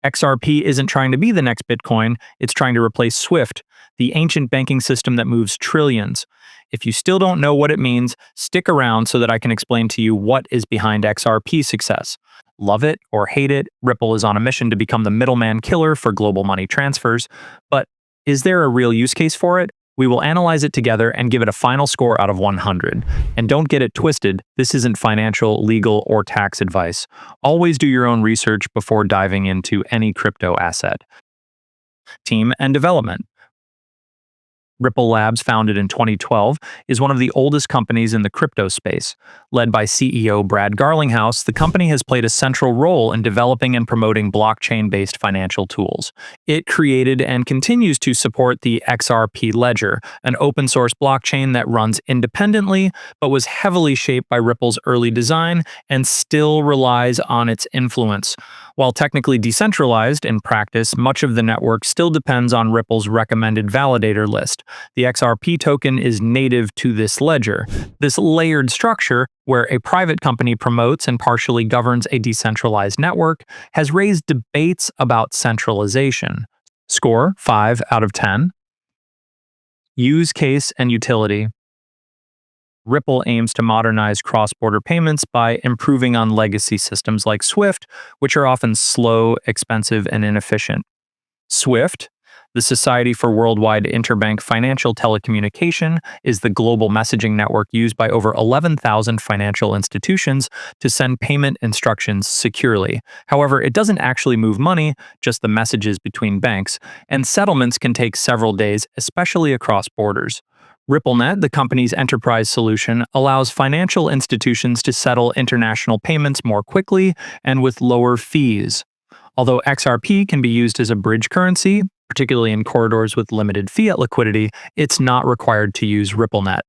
XRP isn't trying to be the next Bitcoin, it's trying to replace SWIFT, the ancient banking system that moves trillions. If you still don't know what it means, stick around so that I can explain to you what is behind XRP's success. Love it or hate it, Ripple is on a mission to become the middleman killer for global money transfers. But is there a real use case for it? We will analyze it together and give it a final score out of 100. And don't get it twisted, this isn't financial, legal, or tax advice. Always do your own research before diving into any crypto asset. Team and development. Ripple Labs, founded in 2012, is one of the oldest companies in the crypto space. Led by CEO Brad Garlinghouse, the company has played a central role in developing and promoting blockchain-based financial tools. It created and continues to support the XRP ledger, an open-source blockchain that runs independently but was heavily shaped by Ripple's early design and still relies on its influence. While technically decentralized, in practice, much of the network still depends on Ripple's recommended validator list. The XRP token is native to this ledger. This layered structure, where a private company promotes and partially governs a decentralized network, has raised debates about centralization. Score 5 out of 10. Use case and utility. Ripple aims to modernize cross-border payments by improving on legacy systems like SWIFT, which are often slow, expensive, and inefficient. SWIFT, the Society for Worldwide Interbank Financial Telecommunication, is the global messaging network used by over 11,000 financial institutions to send payment instructions securely. However, it doesn't actually move money, just the messages between banks, and settlements can take several days, especially across borders. RippleNet, the company's enterprise solution, allows financial institutions to settle international payments more quickly and with lower fees. Although XRP can be used as a bridge currency, particularly in corridors with limited fiat liquidity, it's not required to use RippleNet.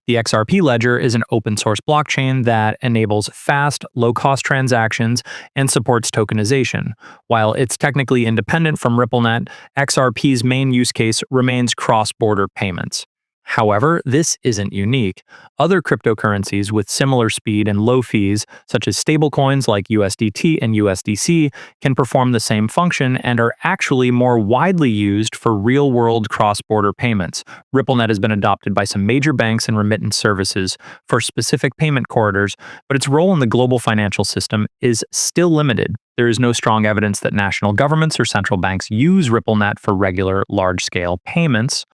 The XRP ledger is an open-source blockchain that enables fast, low-cost transactions and supports tokenization. While it's technically independent from RippleNet, XRP's main use case remains cross-border payments. However, this isn't unique. Other cryptocurrencies with similar speed and low fees, such as stablecoins like USDT and USDC, can perform the same function and are actually more widely used for real-world cross-border payments. RippleNet has been adopted by some major banks and remittance services for specific payment corridors, but its role in the global financial system is still limited. There is no strong evidence that national governments or central banks use RippleNet for regular, large-scale payments.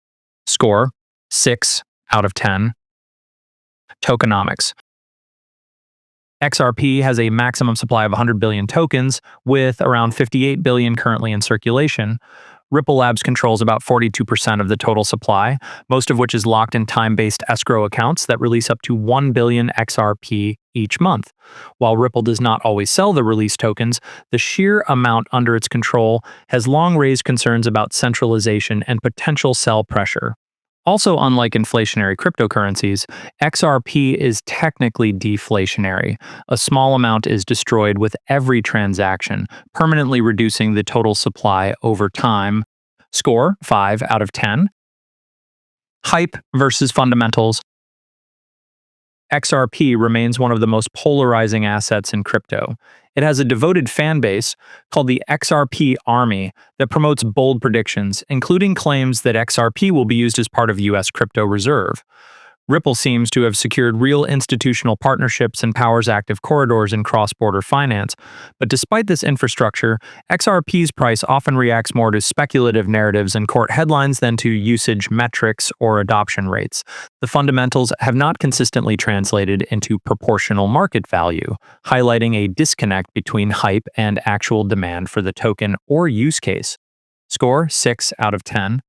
Score 6 out of 10. Tokenomics. XRP has a maximum supply of 100 billion tokens, with around 58 billion currently in circulation. Ripple Labs controls about 42% of the total supply, most of which is locked in time-based escrow accounts that release up to 1 billion XRP each month. While Ripple does not always sell the released tokens, the sheer amount under its control has long raised concerns about centralization and potential sell pressure. Also, unlike inflationary cryptocurrencies, XRP is technically deflationary. A small amount is destroyed with every transaction, permanently reducing the total supply over time. Score 5 out of 10. Hype versus fundamentals. XRP remains one of the most polarizing assets in crypto. It has a devoted fan base called the XRP Army that promotes bold predictions, including claims that XRP will be used as part of US crypto reserve. Ripple seems to have secured real institutional partnerships and powers active corridors in cross-border finance, but despite this infrastructure, XRP's price often reacts more to speculative narratives and court headlines than to usage metrics or adoption rates. The fundamentals have not consistently translated into proportional market value, highlighting a disconnect between hype and actual demand for the token or use case. Score 6 out of 10.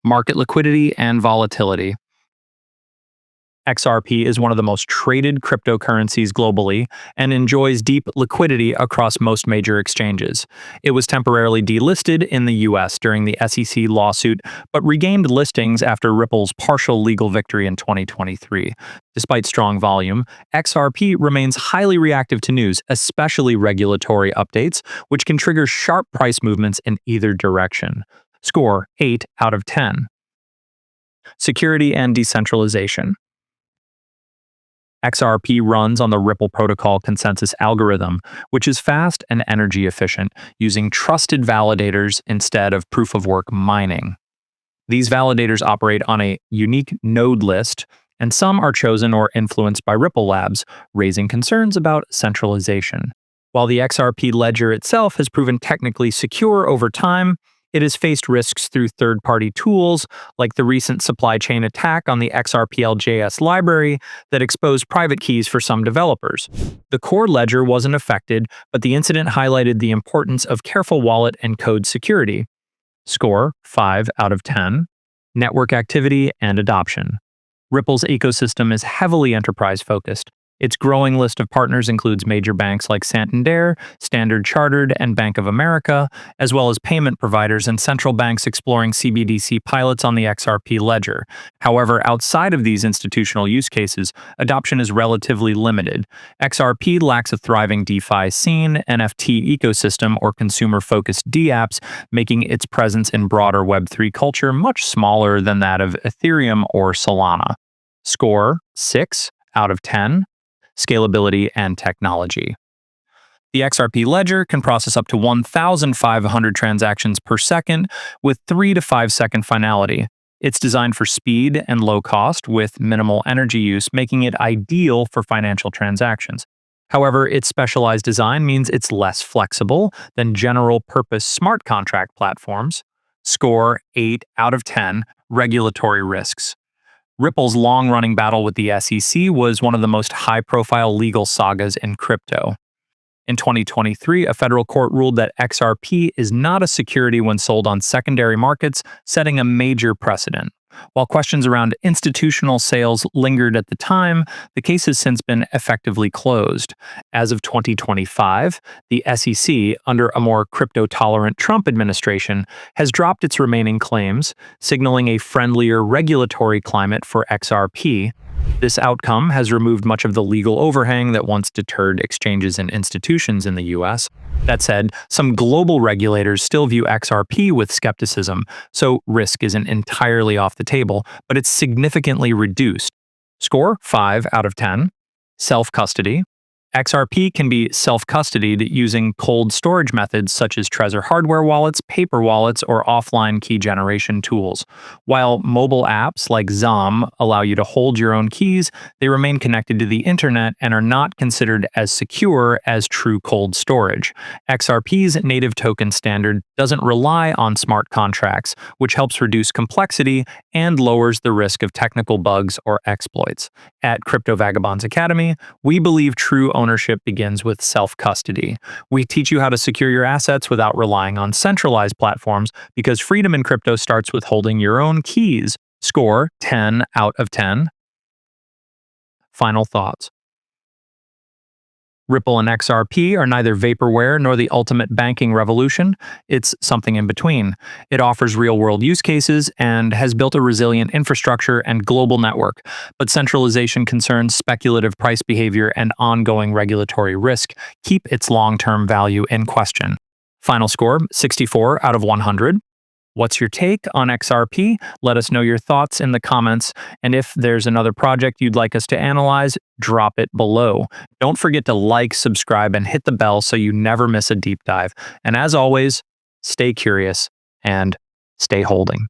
Market liquidity and volatility. XRP is one of the most traded cryptocurrencies globally and enjoys deep liquidity across most major exchanges. It was temporarily delisted in the US during the SEC lawsuit, but regained listings after Ripple's partial legal victory in 2023. Despite strong volume, XRP remains highly reactive to news, especially regulatory updates, which can trigger sharp price movements in either direction. Score 8 out of 10. Security and decentralization. XRP runs on the Ripple protocol consensus algorithm, which is fast and energy efficient, using trusted validators instead of proof of work mining. These validators operate on a unique node list, and some are chosen or influenced by Ripple Labs, raising concerns about centralization. While the XRP ledger itself has proven technically secure over time, it has faced risks through third-party tools, like the recent supply chain attack on the XRPL.js library that exposed private keys for some developers. The core ledger wasn't affected, but the incident highlighted the importance of careful wallet and code security. Score 5 out of 10. Network activity and adoption. Ripple's ecosystem is heavily enterprise-focused. Its growing list of partners includes major banks like Santander, Standard Chartered, and Bank of America, as well as payment providers and central banks exploring CBDC pilots on the XRP ledger. However, outside of these institutional use cases, adoption is relatively limited. XRP lacks a thriving DeFi scene, NFT ecosystem, or consumer-focused dApps, making its presence in broader Web3 culture much smaller than that of Ethereum or Solana. Score 6 out of 10. Scalability and Technology. The XRP ledger can process up to 1,500 transactions per second with 3 to 5 second finality. It's designed for speed and low cost with minimal energy use, making it ideal for financial transactions. However, its specialized design means it's less flexible than general-purpose smart contract platforms. Score 8 out of 10. Regulatory risks. Ripple's long-running battle with the SEC was one of the most high-profile legal sagas in crypto. In 2023, a federal court ruled that XRP is not a security when sold on secondary markets, setting a major precedent. While questions around institutional sales lingered at the time, the case has since been effectively closed. As of 2025, the SEC, under a more crypto-tolerant Trump administration, has dropped its remaining claims, signaling a friendlier regulatory climate for XRP. This outcome has removed much of the legal overhang that once deterred exchanges and institutions in the US. That said, some global regulators still view XRP with skepticism, so risk isn't entirely off the table, but it's significantly reduced. Score 5 out of 10. Self-custody. XRP can be self-custodied using cold storage methods such as Trezor hardware wallets, paper wallets, or offline key generation tools. While mobile apps like Zom allow you to hold your own keys, they remain connected to the internet and are not considered as secure as true cold storage. XRP's native token standard doesn't rely on smart contracts, which helps reduce complexity and lowers the risk of technical bugs or exploits. At CryptoVagabonds Academy, we believe true ownership begins with self-custody. We teach you how to secure your assets without relying on centralized platforms because freedom in crypto starts with holding your own keys. Score 10 out of 10. Final thoughts. Ripple and XRP are neither vaporware nor the ultimate banking revolution. It's something in between. It offers real-world use cases and has built a resilient infrastructure and global network, but centralization concerns, speculative price behavior, and ongoing regulatory risk keep its long-term value in question. Final score, 64 out of 100. What's your take on XRP? Let us know your thoughts in the comments, and if there's another project you'd like us to analyze, drop it below. Don't forget to like, subscribe, and hit the bell so you never miss a deep dive. And as always, stay curious and stay holding.